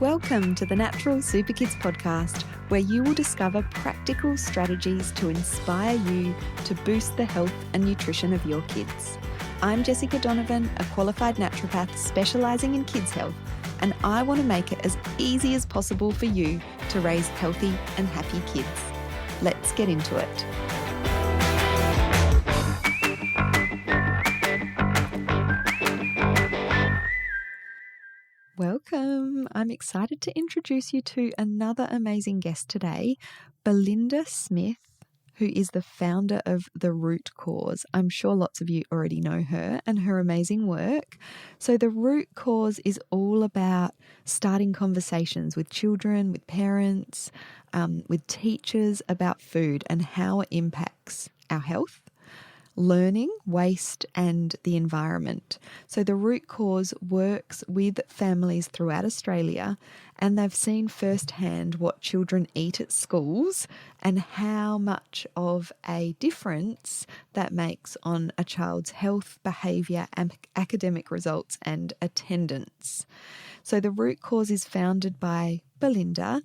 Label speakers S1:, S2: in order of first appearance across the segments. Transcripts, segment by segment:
S1: Welcome to the Natural Super Kids podcast, where you will discover practical strategies to inspire you to boost the health and nutrition of your kids. I'm Jessica Donovan, a qualified naturopath specialising in kids' health, and I want to make it as easy as possible for you to raise healthy and happy kids. Let's get into it. Welcome. I'm excited to introduce you to another amazing guest today, Belinda Smith, who is the founder of The Root Cause. I'm sure lots of you already know her and her amazing work. So The Root Cause is all about starting conversations with children, with parents, with teachers about food and how it impacts our health, learning, waste, and the environment. So The Root Cause works with families throughout Australia, and they've seen firsthand what children eat at schools and how much of a difference that makes on a child's health, behaviour, and academic results and attendance. So The Root Cause is founded by Belinda,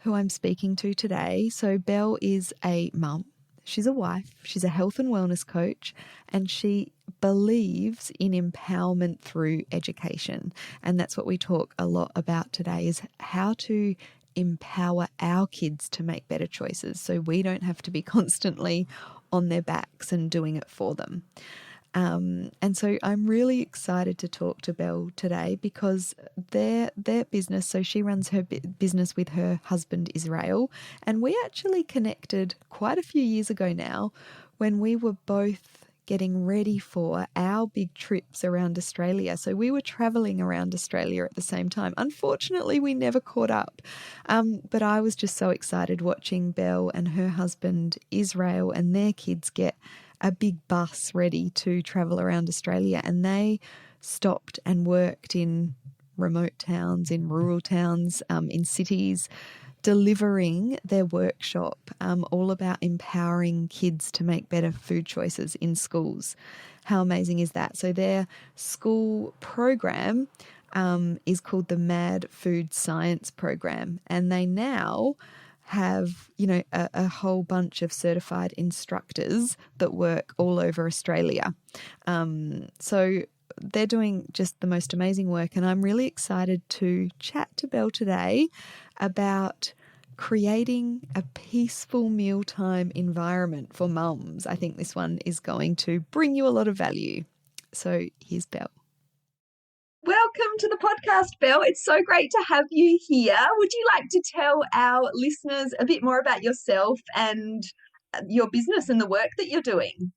S1: who I'm speaking to today. So Belle is a mum. She's a wife, she's a health and wellness coach, and she believes in empowerment through education. And that's what we talk a lot about today, is how to empower our kids to make better choices so we don't have to be constantly on their backs and doing it for them. And so I'm really excited to talk to Belle today because their business, so she runs her business with her husband, Israel, and we actually connected quite a few years ago now when we were both getting ready for our big trips around Australia. So we were traveling around Australia at the same time. Unfortunately, we never caught up, but I was just so excited watching Belle and her husband, Israel, and their kids get a big bus ready to travel around Australia, and they stopped and worked in remote towns, in rural towns, in cities, delivering their workshop all about empowering kids to make better food choices in schools. How amazing is that? So their school program is called the Mad Food Science Program, and they now have, a whole bunch of certified instructors that work all over Australia. So they're doing just the most amazing work, and I'm really excited to chat to Belle today about creating a peaceful mealtime environment for mums. I think this one is going to bring you a lot of value. So here's Belle. Welcome to the podcast, Belle. It's so great to have you here. Would you like to tell our listeners a bit more about yourself and your business and the work that you're doing?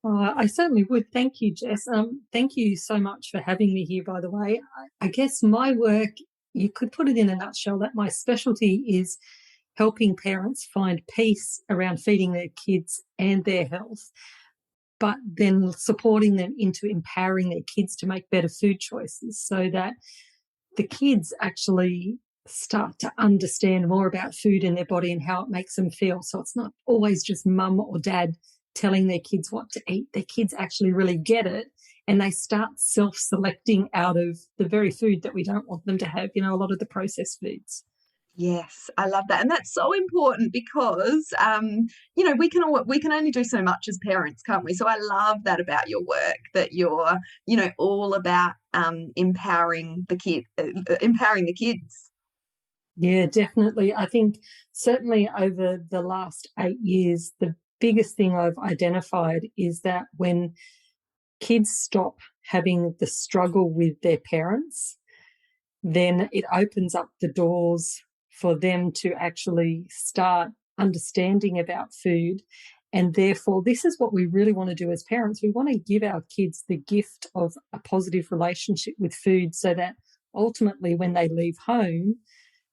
S2: I certainly would. Thank you, Jess. Thank you so much for having me here, by the way. I guess my work, you could put it in a nutshell that my specialty is helping parents find peace around feeding their kids and their health, but then supporting them into empowering their kids to make better food choices so that the kids actually start to understand more about food in their body and how it makes them feel. So it's not always just mum or dad telling their kids what to eat. Their kids actually really get it, and they start self-selecting out of the very food that we don't want them to have, a lot of the processed foods.
S1: Yes, I love that. And that's so important because, we can only do so much as parents, can't we? So I love that about your work, that you're, all about empowering the kids.
S2: Yeah, definitely. I think certainly over the last 8 years, the biggest thing I've identified is that when kids stop having the struggle with their parents, then it opens up the doors for them to actually start understanding about food. And therefore, this is what we really want to do as parents. We want to give our kids the gift of a positive relationship with food so that ultimately when they leave home,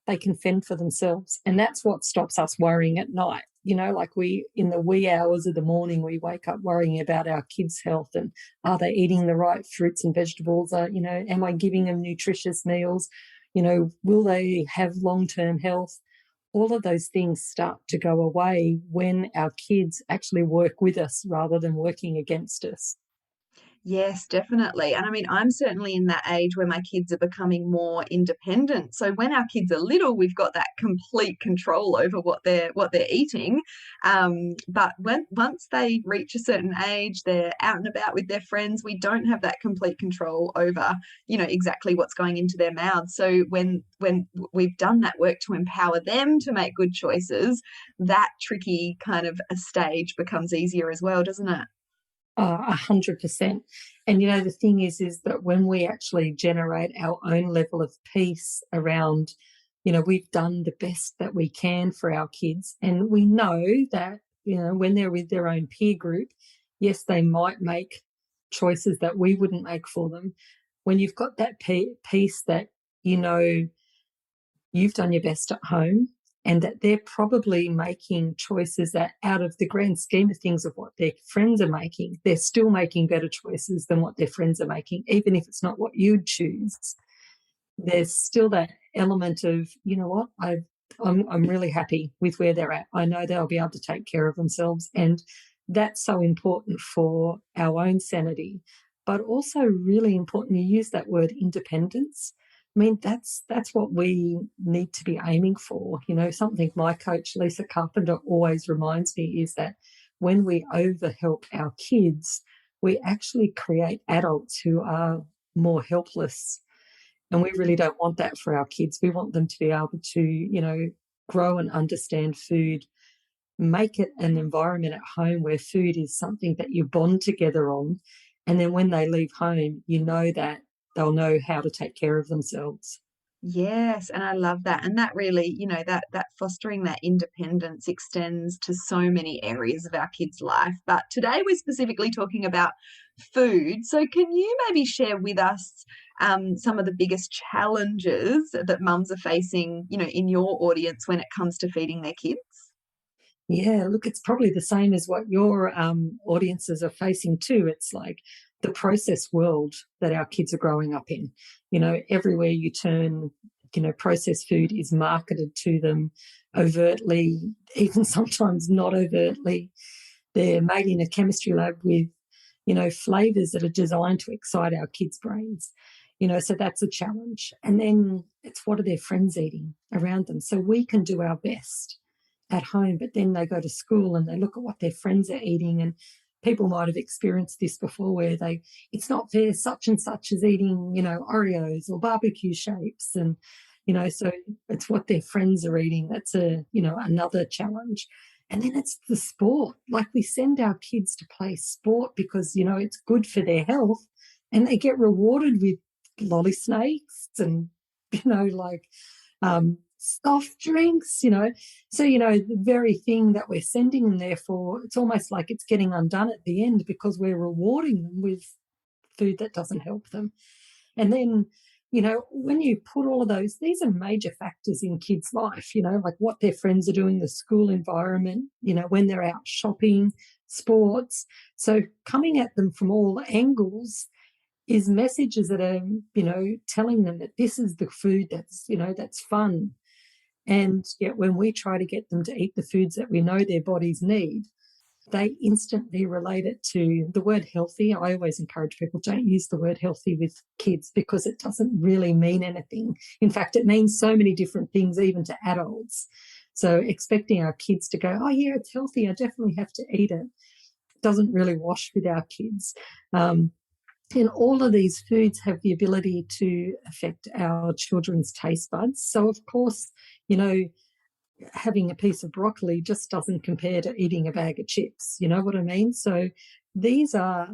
S2: they can fend for themselves. And that's what stops us worrying at night. Like in the wee hours of the morning, we wake up worrying about our kids' health and are they eating the right fruits and vegetables? Am I giving them nutritious meals? Will they have long-term health? All of those things start to go away when our kids actually work with us rather than working against us.
S1: Yes, definitely. And I mean, I'm certainly in that age where my kids are becoming more independent. So when our kids are little, we've got that complete control over what they're eating. But when once they reach a certain age, they're out and about with their friends, we don't have that complete control over, exactly what's going into their mouths. So when we've done that work to empower them to make good choices, that tricky kind of a stage becomes easier as well, doesn't it?
S2: 100%. And the thing is that when we actually generate our own level of peace around, we've done the best that we can for our kids, and we know that, when they're with their own peer group, yes, they might make choices that we wouldn't make for them. When you've got that peace that, you know, you've done your best at home, and that they're probably making choices that, out of the grand scheme of things of what their friends are making, they're still making better choices than what their friends are making, even if it's not what you'd choose. There's still that element of, you know what, I'm really happy with where they're at. I know they'll be able to take care of themselves, and that's so important for our own sanity, but also really important. You use that word independence. I mean, that's what we need to be aiming for. Something my coach Lisa Carpenter always reminds me is that when we overhelp our kids, we actually create adults who are more helpless, and we really don't want that for our kids. We want them to be able to, grow and understand food, make it an environment at home where food is something that you bond together on. And then when they leave home, that they'll know how to take care of themselves.
S1: Yes, and I love that. And that really, that fostering that independence extends to so many areas of our kids' life. But today we're specifically talking about food. So can you maybe share with us some of the biggest challenges that mums are facing, in your audience when it comes to feeding their kids?
S2: Yeah, look, it's probably the same as what your audiences are facing too. It's like the processed world that our kids are growing up in. Everywhere you turn, processed food is marketed to them overtly, even sometimes not overtly. They're made in a chemistry lab with, flavors that are designed to excite our kids' brains. So that's a challenge. And then it's, what are their friends eating around them? So we can do our best at home, but then they go to school and they look at what their friends are eating, and people might have experienced this before where it's not fair, such and such is eating, Oreos or barbecue shapes, and so it's what their friends are eating. That's another challenge. And then it's the sport. Like, we send our kids to play sport because it's good for their health, and they get rewarded with lolly snakes and like soft drinks, So, the very thing that we're sending them there for, it's almost like it's getting undone at the end because we're rewarding them with food that doesn't help them. And then, when you put all of those, these are major factors in kids' life, like what their friends are doing, the school environment, when they're out shopping, sports. So coming at them from all angles is messages that are, telling them that this is the food that's fun. And yet when we try to get them to eat the foods that we know their bodies need, they instantly relate it to the word healthy. I always encourage people, don't use the word healthy with kids because it doesn't really mean anything. In fact, it means so many different things, even to adults. So expecting our kids to go, oh, yeah, it's healthy, I definitely have to eat it, doesn't really wash with our kids. And all of these foods have the ability to affect our children's taste buds. So, of course, having a piece of broccoli just doesn't compare to eating a bag of chips. You know what I mean? So these are,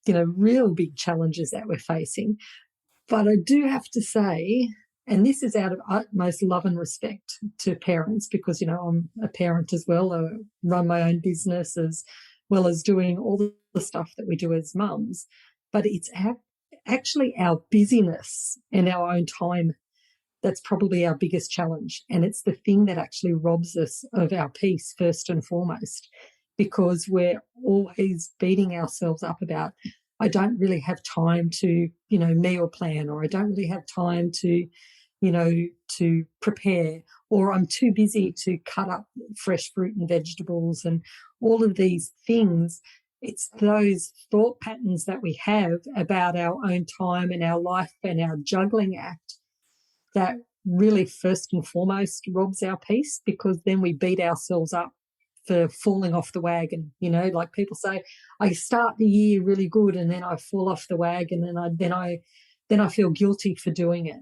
S2: real big challenges that we're facing. But I do have to say, and this is out of utmost love and respect to parents, because, I'm a parent as well. I run my own business as well as doing all the stuff that we do as mums. But it's actually our busyness and our own time that's probably our biggest challenge. And it's the thing that actually robs us of our peace, first and foremost, because we're always beating ourselves up about, I don't really have time to, meal plan, or I don't really have time to, to prepare, or I'm too busy to cut up fresh fruit and vegetables, and all of these things. it's those thought patterns that we have about our own time and our life and our juggling act that really first and foremost robs our peace, because then we beat ourselves up for falling off the wagon. Like people say, I start the year really good and then I fall off the wagon, and then I feel guilty for doing it.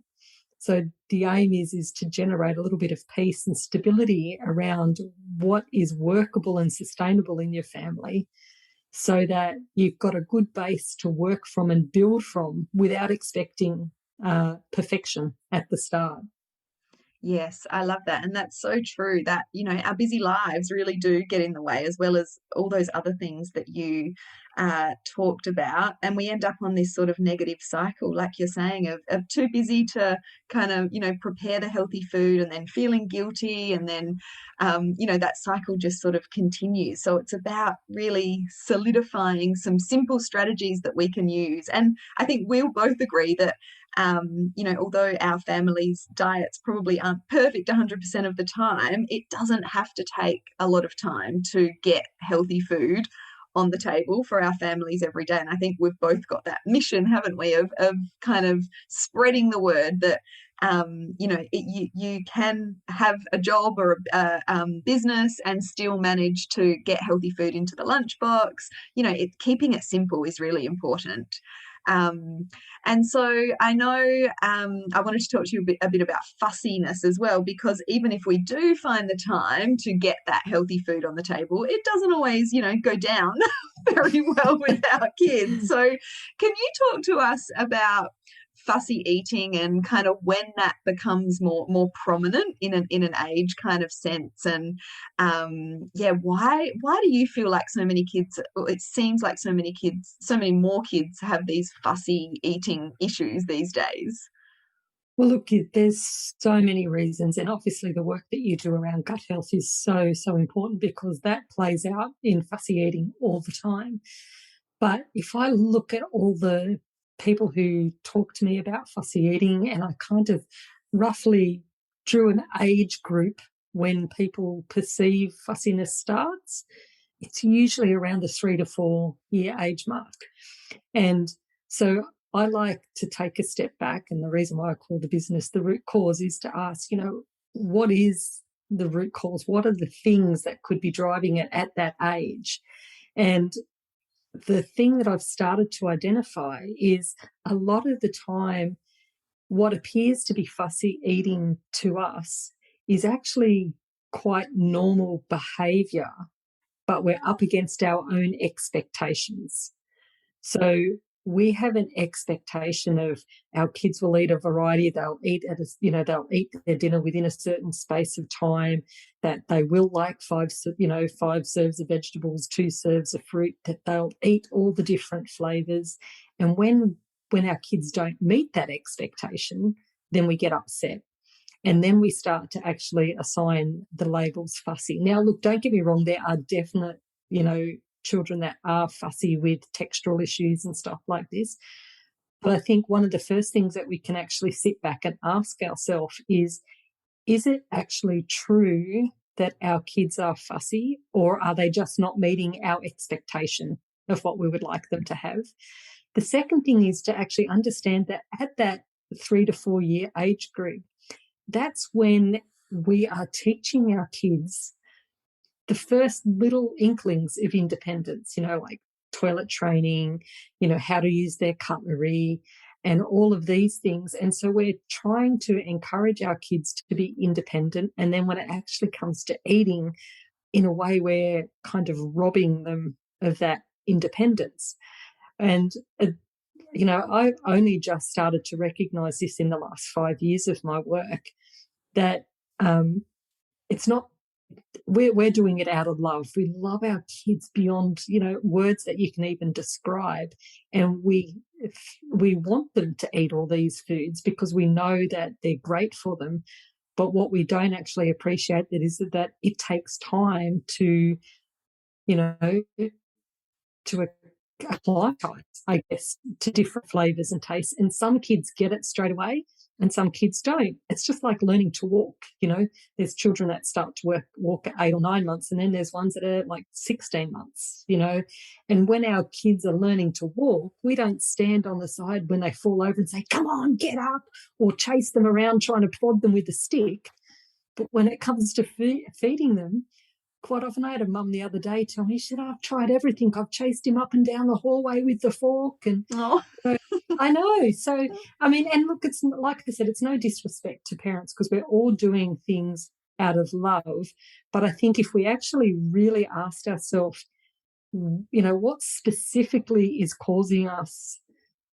S2: So the aim is to generate a little bit of peace and stability around what is workable and sustainable in your family, so that you've got a good base to work from and build from without expecting perfection at the start.
S1: Yes, I love that. And that's so true that, our busy lives really do get in the way, as well as all those other things that you talked about. And we end up on this sort of negative cycle, like you're saying, of too busy to kind of, prepare the healthy food, and then feeling guilty. And then, that cycle just sort of continues. So it's about really solidifying some simple strategies that we can use. And I think we'll both agree that although our family's diets probably aren't perfect 100% of the time, it doesn't have to take a lot of time to get healthy food on the table for our families every day. And I think we've both got that mission, haven't we, of kind of spreading the word that you can have a job or a business and still manage to get healthy food into the lunchbox. Keeping it simple is really important. And so I know I wanted to talk to you a bit about fussiness as well, because even if we do find the time to get that healthy food on the table, it doesn't always, go down very well with our kids. So can you talk to us about fussy eating and kind of when that becomes more prominent in an age kind of sense? And why do you feel like so many kids, it seems like so many more kids have these fussy eating issues these days?
S2: Well, look, there's so many reasons, and obviously the work that you do around gut health is so, so important, because that plays out in fussy eating all the time. But if I look at all the people who talk to me about fussy eating, and I kind of roughly drew an age group when people perceive fussiness starts, it's usually around the 3 to 4 year age mark. And so I like to take a step back, and the reason why I call the business The Root Cause is to ask, what is the root cause? What are the things that could be driving it at that age? And the thing that I've started to identify is a lot of the time what appears to be fussy eating to us is actually quite normal behaviour, but we're up against our own expectations. So we have an expectation of our kids will eat a variety. They'll eat they'll eat their dinner within a certain space of time. That they will like 5 serves of vegetables, 2 serves of fruit. That they'll eat all the different flavors. And when our kids don't meet that expectation, then we get upset. And then we start to actually assign the labels fussy. Now, look, don't get me wrong. There are definite, children that are fussy with textural issues and stuff like this. But I think one of the first things that we can actually sit back and ask ourselves is it actually true that our kids are fussy, or are they just not meeting our expectation of what we would like them to have? The second thing is to actually understand that at that 3 to 4 year age group, that's when we are teaching our kids the first little inklings of independence, like toilet training, how to use their cutlery and all of these things. And so we're trying to encourage our kids to be independent. And then when it actually comes to eating, in a way, we're kind of robbing them of that independence. And, I've only just started to recognize this in the last 5 years of my work, that it's not, we're doing it out of love. We love our kids beyond, words that you can even describe. And we want them to eat all these foods because we know that they're great for them. But what we don't actually appreciate is that it takes time to, to apply, I guess, to different flavors and tastes. And some kids get it straight away, and some kids don't. It's just like learning to walk. There's children that start to walk at 8 or 9 months, and then there's ones that are like 16 months. And when our kids are learning to walk, we don't stand on the side when they fall over and say, come on, get up, or chase them around trying to prod them with a stick. But when it comes to feeding them, quite often, I had a mum the other day tell me, she said, I've tried everything. I've chased him up and down the hallway with the fork. And I know. So, I mean, and look, it's like I said, it's no disrespect to parents because we're all doing things out of love. But I think if we actually really asked ourselves, what specifically is causing us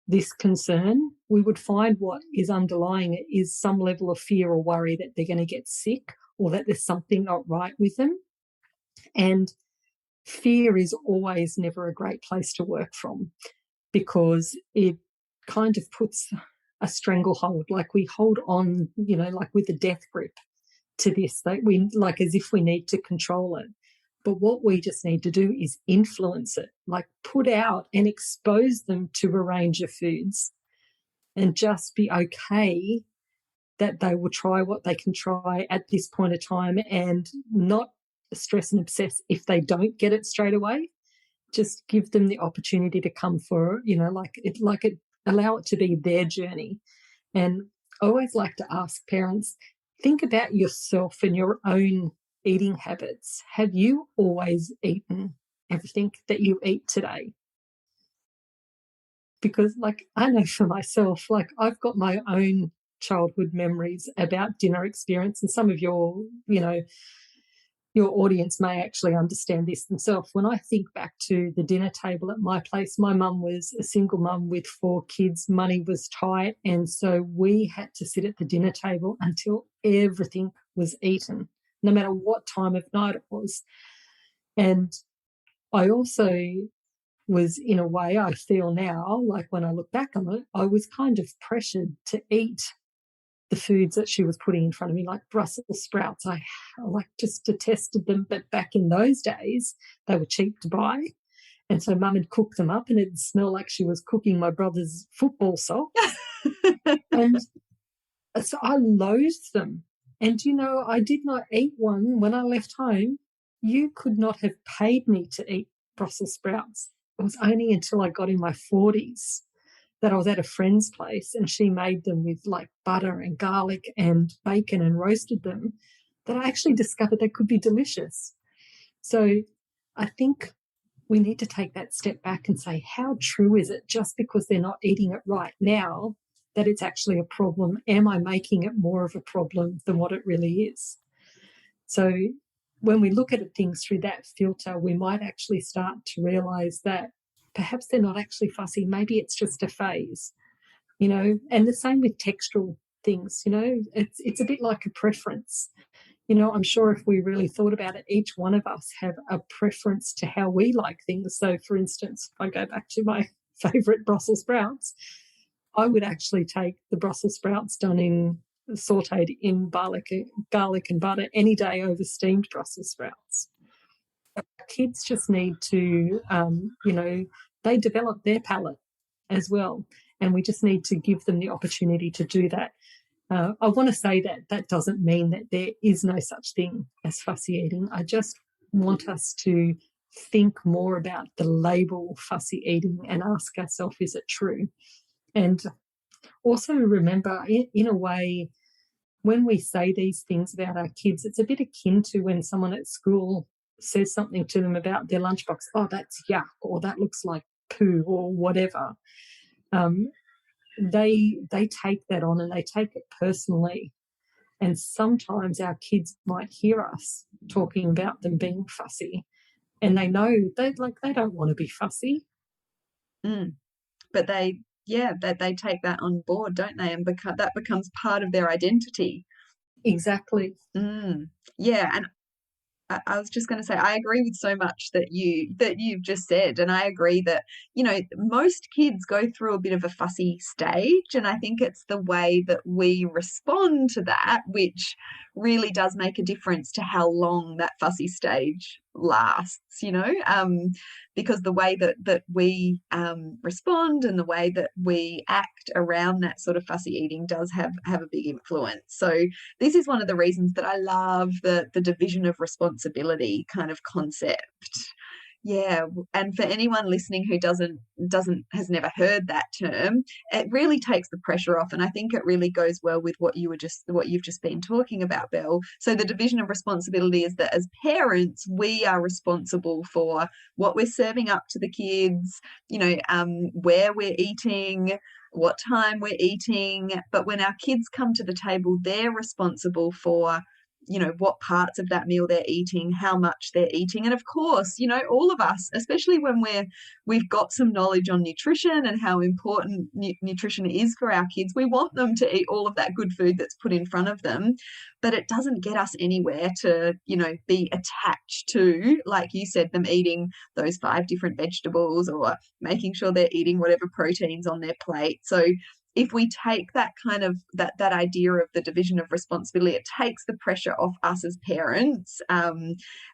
S2: this concern, we would find what is underlying it is some level of fear or worry that they're going to get sick or that there's something not right with them. And fear is always never a great place to work from because it kind of puts a stranglehold, like we hold on, like with a death grip to this, like as if we need to control it. But what we just need to do is influence it, like put out and expose them to a range of foods and just be okay that they will try what they can try at this point of time and not stress and obsess if they don't get it straight away. Just give them the opportunity to come for, allow it to be their journey. And I always like to ask parents, think about yourself and your own eating habits. Have you always eaten everything that you eat today? Because, I know for myself, I've got my own childhood memories about dinner experience, and some of your audience may actually understand this themselves. When I think back to the dinner table at my place, my mum was a single mum with 4 kids. Money was tight, and so we had to sit at the dinner table until everything was eaten, no matter what time of night it was. And I also was, in a way, I feel now, like when I look back on it, I was kind of pressured to eat the foods that she was putting in front of me, like Brussels sprouts. I just detested them, but back in those days, they were cheap to buy. And so Mum would cook them up and it'd smell like she was cooking my brother's football socks. And so I loathed them. And, I did not eat one when I left home. You could not have paid me to eat Brussels sprouts. It was only until I got in my 40s that I was at a friend's place and she made them with butter and garlic and bacon and roasted them, that I actually discovered they could be delicious. So I think we need to take that step back and say, how true is it just because they're not eating it right now that it's actually a problem? Am I making it more of a problem than what it really is? So when we look at things through that filter, we might actually start to realise that perhaps they're not actually fussy. Maybe it's just a phase, and the same with textural things, it's a bit like a preference. I'm sure if we really thought about it, each one of us have a preference to how we like things. So, for instance, if I go back to my favourite Brussels sprouts, I would actually take the Brussels sprouts sautéed in garlic and butter any day over steamed Brussels sprouts. Kids just need to, they develop their palate as well, and we just need to give them the opportunity to do that. I want to say that doesn't mean that there is no such thing as fussy eating. I just want us to think more about the label fussy eating and ask ourselves, is it true? And also remember, in a way, when we say these things about our kids, it's a bit akin to when someone at school says something to them about their lunchbox. Oh, that's yuck, or that looks like poo, or whatever. They take that on and they take it personally. And sometimes our kids might hear us talking about them being fussy, and they know they don't want to be fussy.
S1: But they take that on board, don't they? And that becomes part of their identity.
S2: Exactly.
S1: Yeah, and I was just going to say, I agree with so much that you've just said, and I agree that most kids go through a bit of a fussy stage, and I think it's the way that we respond to that which really does make a difference to how long that fussy stage lasts, because the way that we respond and the way that we act around that sort of fussy eating does have a big influence. So this is one of the reasons that I love the division of responsibility kind of concept. Yeah, and for anyone listening who doesn't has never heard that term, it really takes the pressure off, and I think it really goes well with what you've just been talking about, Belle. So the division of responsibility is that as parents, we are responsible for what we're serving up to the kids, where we're eating, what time we're eating. But when our kids come to the table, they're responsible for what parts of that meal they're eating, how much they're eating. And of course, all of us, especially when we've got some knowledge on nutrition and how important nutrition is for our kids, we want them to eat all of that good food that's put in front of them. But it doesn't get us anywhere to be attached to, like you said, them eating those 5 different vegetables or making sure they're eating whatever proteins on their plate. So if we take that kind of that idea of the division of responsibility, it takes the pressure off us as parents.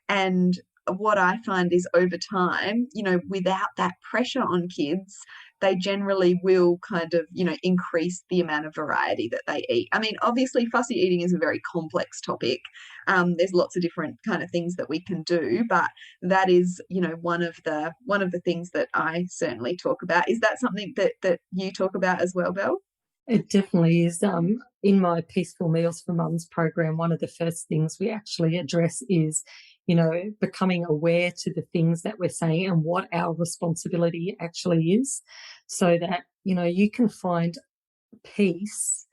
S1: And what I find is over time, without that pressure on kids, they generally will kind of, increase the amount of variety that they eat. I mean, obviously, fussy eating is a very complex topic. There's lots of different kind of things that we can do, but that is, one of the things that I certainly talk about. Is that something that you talk about as well, Belle?
S2: It definitely is. In my Peaceful Meals for Mums program, one of the first things we actually address is, becoming aware to the things that we're saying and what our responsibility actually is, so that, you can find peace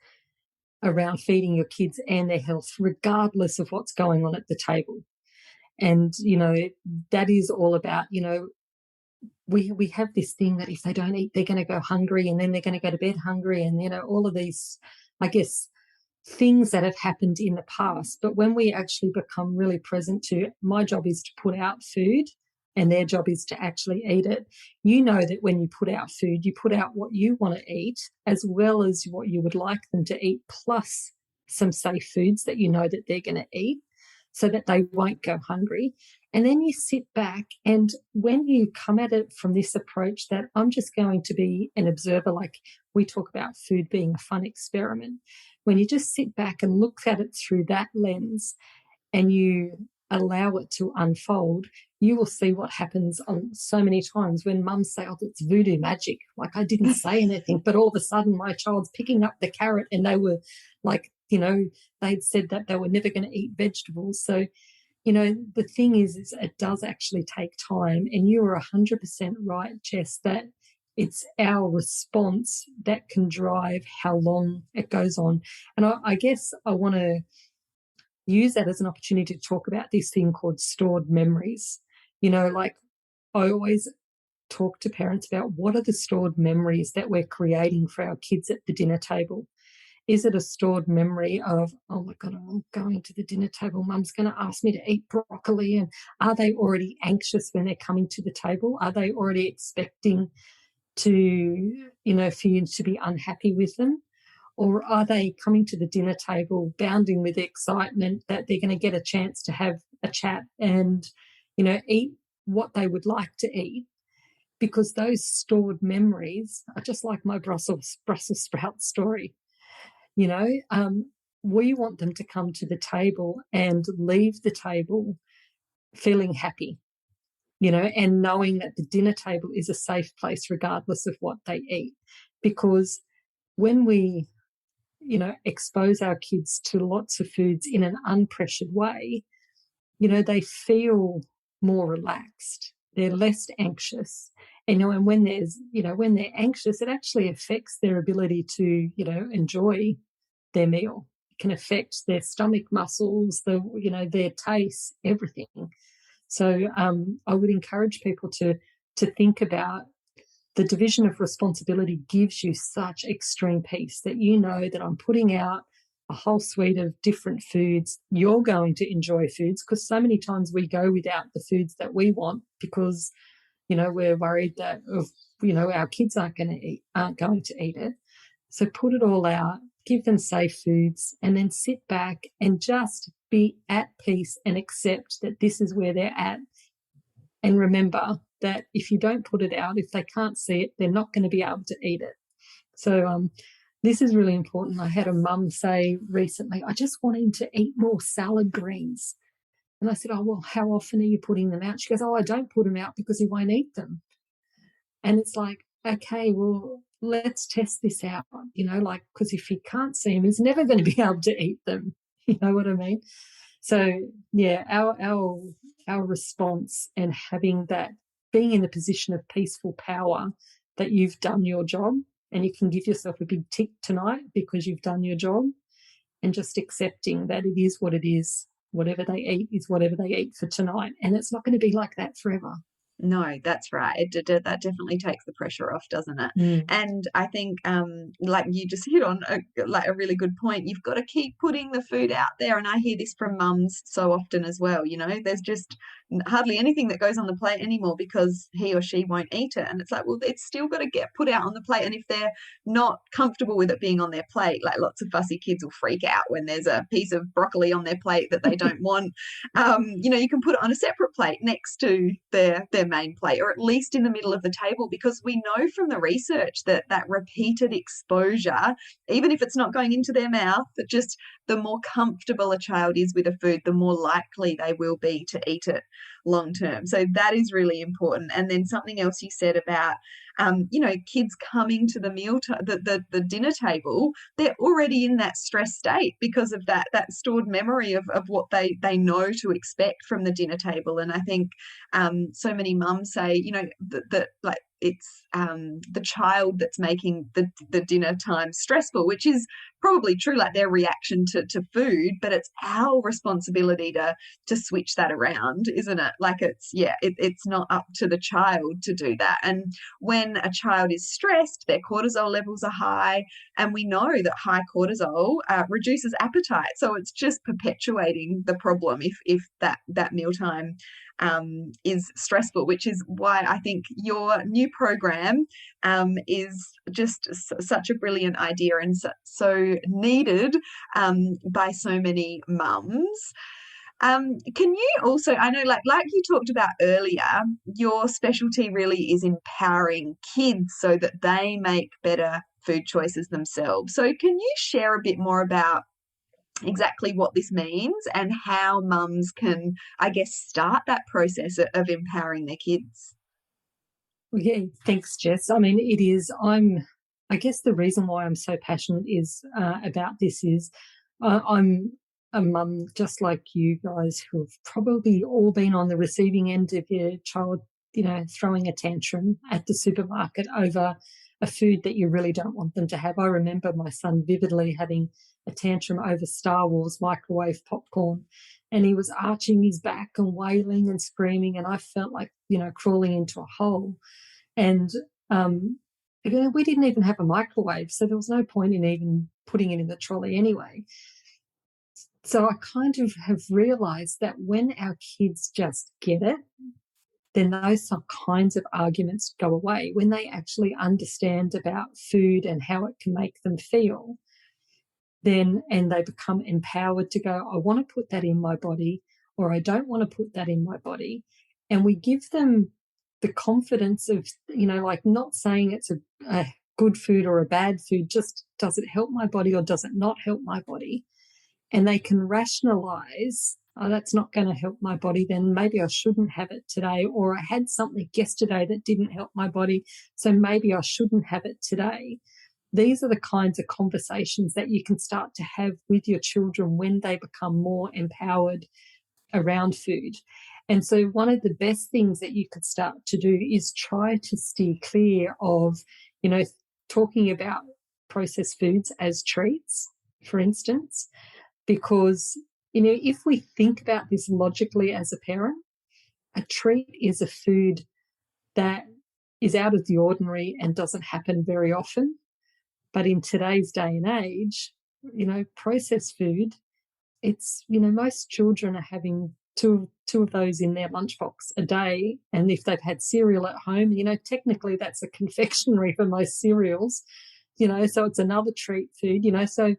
S2: around feeding your kids and their health, regardless of what's going on at the table. And, that is all about, we have this thing that if they don't eat, they're going to go hungry, and then they're going to go to bed hungry, and all of these, I guess, things that have happened in the past. But when we actually become really present to, my job is to put out food and their job is to actually eat it. That when you put out food, you put out what you want to eat as well as what you would like them to eat, plus some safe foods that that they're going to eat, so that they won't go hungry. And then you sit back, and when you come at it from this approach that I'm just going to be an observer, like we talk about food being a fun experiment, when you just sit back and look at it through that lens and you allow it to unfold, you will see what happens on so many times when mums say, oh, it's voodoo magic. Like, I didn't say anything, but all of a sudden my child's picking up the carrot, and they were like, they'd said that they were never going to eat vegetables. So, the thing is it does actually take time. And you are 100% right, Jess, that it's our response that can drive how long it goes on. And I guess I want to use that as an opportunity to talk about this thing called stored memories. Like, I always talk to parents about what are the stored memories that we're creating for our kids at the dinner table. Is it a stored memory of, oh my God, I'm going to the dinner table, mum's going to ask me to eat broccoli? And are they already anxious when they're coming to the table? Are they already expecting to, for you to be unhappy with them? Or are they coming to the dinner table bounding with excitement that they're going to get a chance to have a chat and, eat what they would like to eat? Because those stored memories are just like my Brussels sprout story. We want them to come to the table and leave the table feeling happy, and knowing that the dinner table is a safe place regardless of what they eat. Because when we, expose our kids to lots of foods in an unpressured way, they feel more relaxed. They're less anxious. And when when they're anxious, it actually affects their ability to, enjoy their meal. It can affect their stomach muscles, their taste, everything. So I would encourage people to think about the division of responsibility. Gives you such extreme peace that that I'm putting out a whole suite of different foods. You're going to enjoy foods, because so many times we go without the foods that we want because, we're worried that our kids aren't going to eat it. So put it all out, give them safe foods, and then sit back and just be at peace and accept that this is where they're at. And remember that if you don't put it out, if they can't see it, they're not going to be able to eat it. So this is really important. I had a mum say recently, I just want him to eat more salad greens. And I said, oh, well, how often are you putting them out? She goes, oh, I don't put them out because he won't eat them. And it's like, okay, well, let's test this out, like, because if he can't see them, he's never going to be able to eat them. You know what I mean? So, yeah, our response and having that, being in the position of peaceful power that you've done your job, and you can give yourself a big tick tonight because you've done your job, and just accepting that it is what it is. Whatever they eat is whatever they eat for tonight, and it's not going to be like that forever.
S1: No, that's right. That definitely takes the pressure off, doesn't it? And I think, like you just hit on a really good point. You've got to keep putting the food out there, and I hear this from mums so often as well. There's just hardly anything that goes on the plate anymore because he or she won't eat it, and it's like, well, it's still got to get put out on the plate. And if they're not comfortable with it being on their plate, like lots of fussy kids will freak out when there's a piece of broccoli on their plate that they don't want. You can put it on a separate plate next to their main plate, or at least in the middle of the table, because we know from the research that repeated exposure, even if it's not going into their mouth, that just the more comfortable a child is with a food, the more likely they will be to eat it long term. So that is really important. And then something else you said about kids coming to the the dinner table, they're already in that stress state because of that stored memory of what they know to expect from the dinner table. And I think so many mums say, that like it's the child that's making the dinner time stressful, which is probably true, like their reaction to food, but it's our responsibility to switch that around, isn't it? Like it's not up to the child to do that. And when a child is stressed, their cortisol levels are high, and we know that high cortisol reduces appetite. So it's just perpetuating the problem if that mealtime is stressful, which is why I think your new program is just such a brilliant idea and so needed by so many mums. Can you also, I know like you talked about earlier, your specialty really is empowering kids so that they make better food choices themselves. So can you share a bit more about exactly what this means and how mums can, I guess, start that process of empowering their kids?
S2: Well, yeah, thanks, Jess. I mean, it is. I guess the reason why I'm so passionate is about this is I'm a mum just like you guys who have probably all been on the receiving end of your child, throwing a tantrum at the supermarket over a food that you really don't want them to have. I remember my son vividly having a tantrum over Star Wars microwave popcorn, and he was arching his back and wailing and screaming, and I felt like, crawling into a hole. And we didn't even have a microwave, so there was no point in even putting it in the trolley anyway. So I kind of have realised that when our kids just get it, then those kinds of arguments go away. When they actually understand about food and how it can make them feel, and they become empowered to go, I want to put that in my body, or I don't want to put that in my body. And we give them the confidence of, like not saying it's a good food or a bad food, just does it help my body or does it not help my body? And they can rationalize, oh, that's not going to help my body, then maybe I shouldn't have it today. Or I had something yesterday that didn't help my body, so maybe I shouldn't have it today. These are the kinds of conversations that you can start to have with your children when they become more empowered around food. And so one of the best things that you could start to do is try to steer clear of, talking about processed foods as treats, for instance, because, if we think about this logically as a parent, a treat is a food that is out of the ordinary and doesn't happen very often. But in today's day and age, processed food, it's, most children are having two of those in their lunchbox a day. And if they've had cereal at home, technically that's a confectionery for most cereals, so it's another treat food, so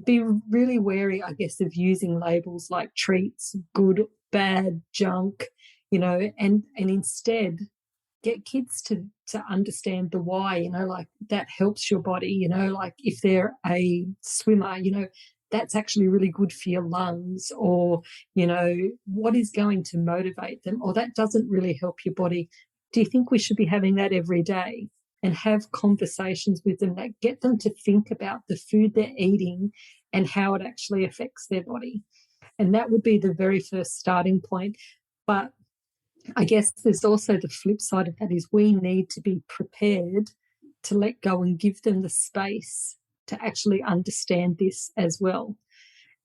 S2: be really wary, I guess, of using labels like treats, good, bad, junk, and instead get kids to understand the why, like that helps your body, like if they're a swimmer, that's actually really good for your lungs, or, what is going to motivate them, or that doesn't really help your body. Do you think we should be having that every day? And have conversations with them that get them to think about the food they're eating and how it actually affects their body. And that would be the very first starting point. But I guess there's also the flip side of that, is we need to be prepared to let go and give them the space to actually understand this as well.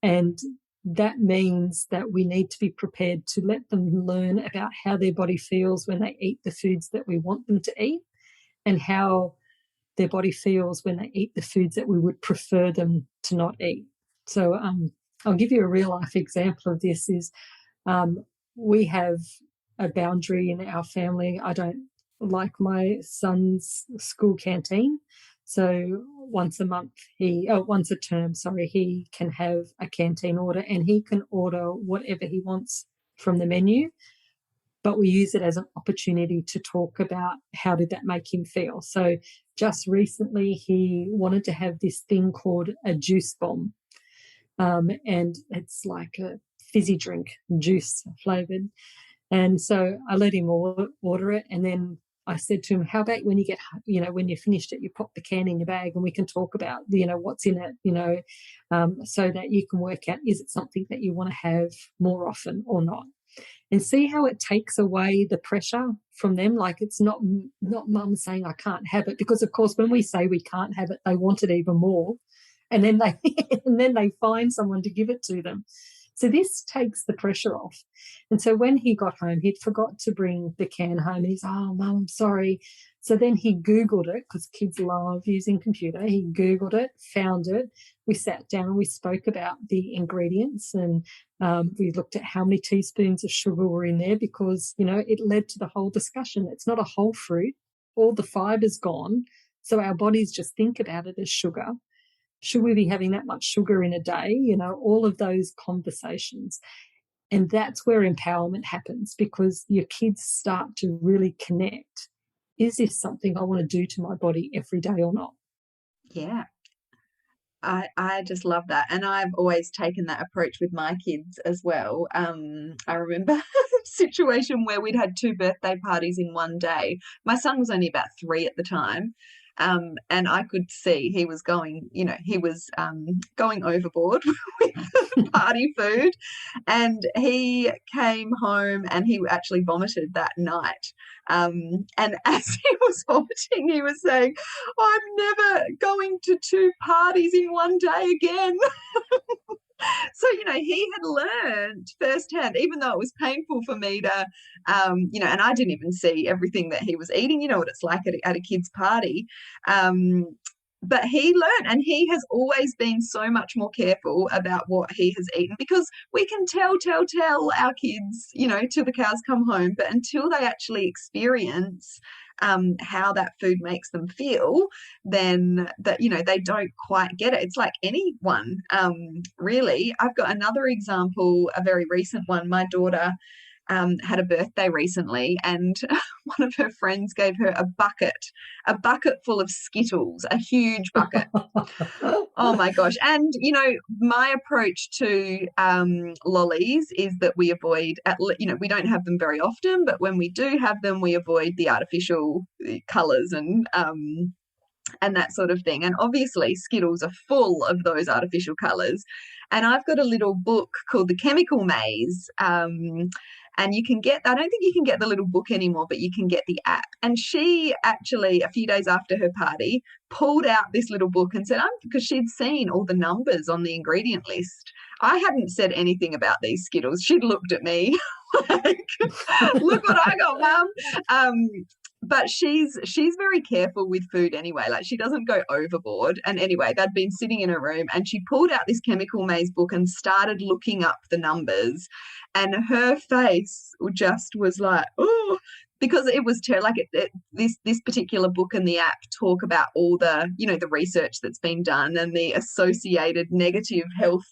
S2: And that means that we need to be prepared to let them learn about how their body feels when they eat the foods that we want them to eat, and how their body feels when they eat the foods that we would prefer them to not eat. So I'll give you a real life example of this. Is we have a boundary in our family. I don't like my son's school canteen. So once a term, he can have a canteen order, and he can order whatever he wants from the menu. But we use it as an opportunity to talk about how did that make him feel. So just recently he wanted to have this thing called a juice bomb. And it's like a fizzy drink, juice flavored. And so I let him order it. And then I said to him, how about when when you finished it, you pop the can in your bag and we can talk about, what's in it, so that you can work out, is it something that you want to have more often or not? And see how it takes away the pressure from them. Like, it's not mum saying I can't have it, because of course when we say we can't have it, they want it even more, and then they find someone to give it to them. So this takes the pressure off. And so when he got home, he'd forgot to bring the can home, and he's, oh, Mum, I'm sorry. So then he Googled it, because kids love using computer. He Googled it, found it. We sat down, we spoke about the ingredients, and we looked at how many teaspoons of sugar were in there, because, it led to the whole discussion. It's not a whole fruit. All the fiber's gone. So our bodies just think about it as sugar. Should we be having that much sugar in a day? All of those conversations. And that's where empowerment happens, because your kids start to really connect. Is this something I want to do to my body every day or not?
S1: Yeah. I just love that. And I've always taken that approach with my kids as well. I remember a situation where we'd had two birthday parties in one day. My son was only about 3 at the time. And I could see he was going going overboard with party food. And he came home and he actually vomited that night. And as he was vomiting, he was saying, I'm never going to 2 parties in one day again. So, he had learned firsthand, even though it was painful for me to, and I didn't even see everything that he was eating. You know what it's like at a kid's party. But he learned, and he has always been so much more careful about what he has eaten, because we can tell our kids, till the cows come home, but until they actually experience how that food makes them feel, then they don't quite get it. It's like anyone, really. I've got another example, a very recent one. My daughter had a birthday recently, and one of her friends gave her a bucket full of Skittles, a huge bucket. Oh my gosh. And my approach to lollies is that we avoid, we don't have them very often, but when we do have them, we avoid the artificial colors and that sort of thing. And obviously Skittles are full of those artificial colors. And I've got a little book called The Chemical Maze. And you can get, I don't think you can get the little book anymore, but you can get the app. And she actually, a few days after her party, pulled out this little book and said, because she'd seen all the numbers on the ingredient list. I hadn't said anything about these Skittles. She'd looked at me like, look what I got, Mum. But she's very careful with food anyway. Like, she doesn't go overboard. And anyway, they'd been sitting in her room, and she pulled out this Chemical Maze book and started looking up the numbers. And her face just was like, oh, because it was this particular book and the app talk about all the, the research that's been done and the associated negative health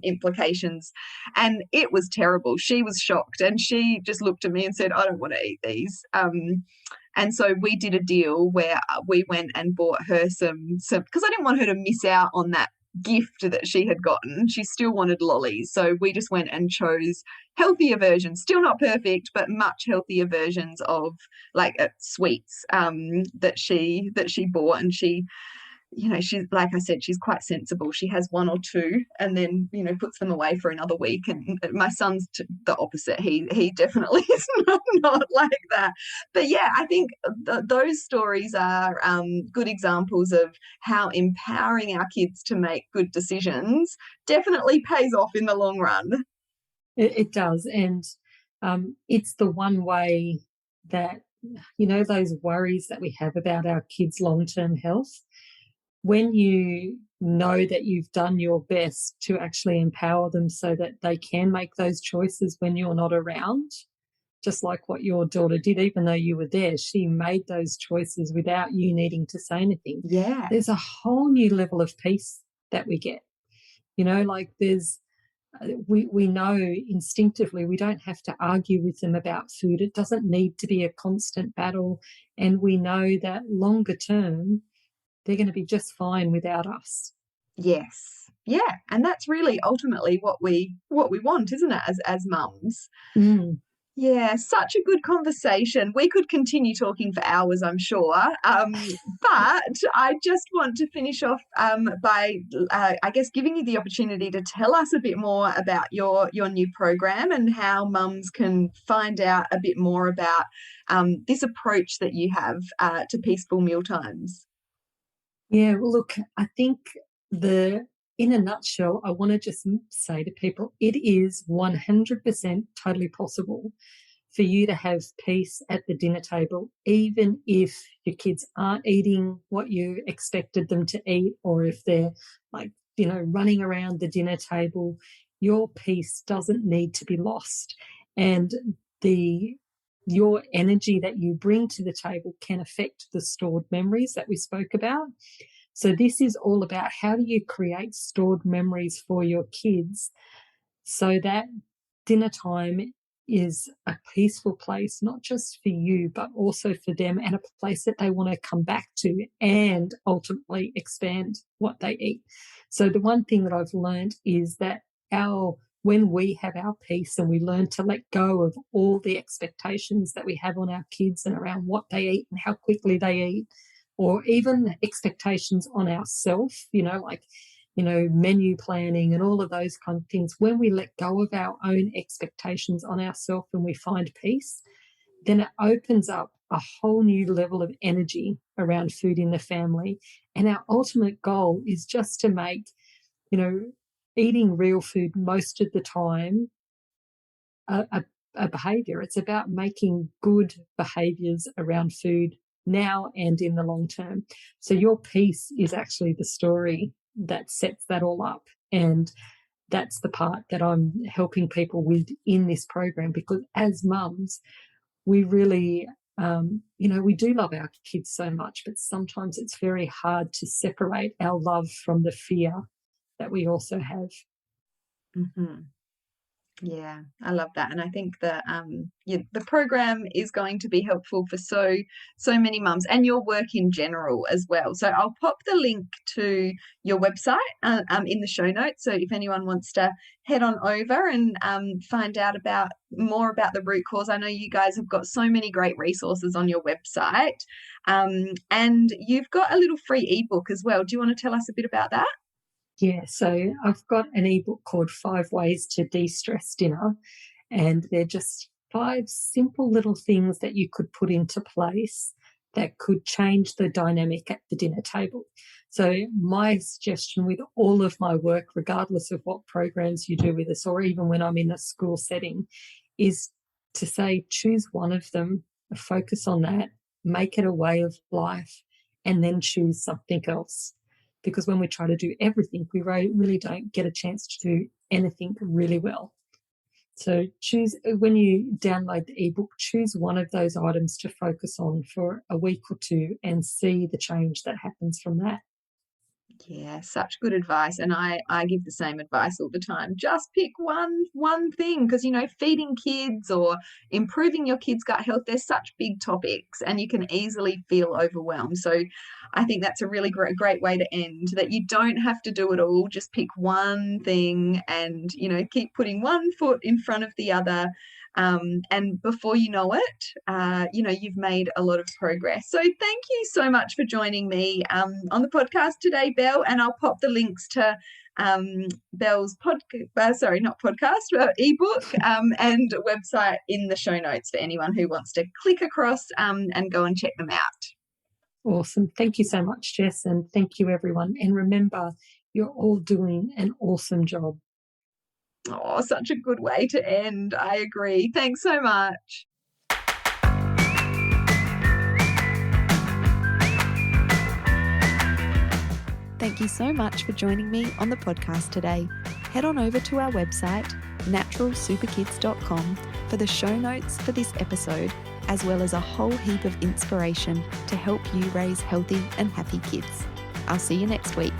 S1: implications, and it was terrible. She was shocked, and she just looked at me and said, I don't want to eat these. And so we did a deal where we went and bought her some, because I didn't want her to miss out on that gift that she had gotten. She still wanted lollies. So we just went and chose healthier versions, still not perfect, but much healthier versions of like sweets that she bought. And she's, like I said, she's quite sensible. She has one or two and then, puts them away for another week. And my son's the opposite. He definitely is not like that. But yeah, I think those stories are good examples of how empowering our kids to make good decisions definitely pays off in the long run.
S2: It does. And it's the one way that, those worries that we have about our kids' long-term health, when you know that you've done your best to actually empower them so that they can make those choices when you're not around, just like what your daughter did, even though you were there, she made those choices without you needing to say anything.
S1: Yeah.
S2: There's a whole new level of peace that we get. Like we know instinctively we don't have to argue with them about food. It doesn't need to be a constant battle. And we know that longer term, they're going to be just fine without us.
S1: Yes. Yeah. And that's really ultimately what we want, isn't it, as mums?
S2: Mm.
S1: Yeah, such a good conversation. We could continue talking for hours, I'm sure. But I just want to finish off by, I guess, giving you the opportunity to tell us a bit more about your new program and how mums can find out a bit more about this approach that you have to peaceful mealtimes.
S2: Yeah, well, look, I think in a nutshell, I want to just say to people, it is 100% totally possible for you to have peace at the dinner table, even if your kids aren't eating what you expected them to eat, or if they're like, running around the dinner table. Your peace doesn't need to be lost. And your energy that you bring to the table can affect the stored memories that we spoke about. So this is all about how do you create stored memories for your kids so that dinner time is a peaceful place, not just for you, but also for them, and a place that they want to come back to and ultimately expand what they eat. So the one thing that I've learned is that when we have our peace and we learn to let go of all the expectations that we have on our kids and around what they eat and how quickly they eat, or even expectations on ourselves, menu planning and all of those kind of things, when we let go of our own expectations on ourselves and we find peace, then it opens up a whole new level of energy around food in the family. And our ultimate goal is just to make, eating real food most of the time a behavior. It's about making good behaviors around food now and in the long term. So your piece is actually the story that sets that all up. And that's the part that I'm helping people with in this program, because as mums, we really, we do love our kids so much, but sometimes it's very hard to separate our love from the fear that we also have.
S1: Mm-hmm. Yeah, I love that. And I think that the program is going to be helpful for so many mums, and your work in general as well. So I'll pop the link to your website in the show notes. So if anyone wants to head on over and find out more about the root cause, I know you guys have got so many great resources on your website. And you've got a little free ebook as well. Do you want to tell us a bit about that?
S2: Yeah, so I've got an ebook called 5 Ways to De-Stress Dinner, and they're just 5 simple little things that you could put into place that could change the dynamic at the dinner table. So my suggestion with all of my work, regardless of what programs you do with us, or even when I'm in a school setting, is to say choose one of them, focus on that, make it a way of life, and then choose something else. Because when we try to do everything, we really don't get a chance to do anything really well. So when you download the ebook, choose one of those items to focus on for a week or two and see the change that happens from that.
S1: Yeah, such good advice. And I give the same advice all the time. Just pick one thing because, feeding kids or improving your kids' gut health, they're such big topics and you can easily feel overwhelmed. So I think that's a really great way to end, that you don't have to do it all. Just pick one thing and, keep putting one foot in front of the other. And before you know it, you've made a lot of progress. So thank you so much for joining me on the podcast today, Belle. And I'll pop the links to Belle's not podcast, but ebook and website in the show notes for anyone who wants to click across and go and check them out.
S2: Awesome. Thank you so much, Jess. And thank you, everyone. And remember, you're all doing an awesome job.
S1: Oh, such a good way to end. I agree. Thanks so much. Thank you so much for joining me on the podcast today. Head on over to our website, naturalsuperkids.com, for the show notes for this episode, as well as a whole heap of inspiration to help you raise healthy and happy kids. I'll see you next week.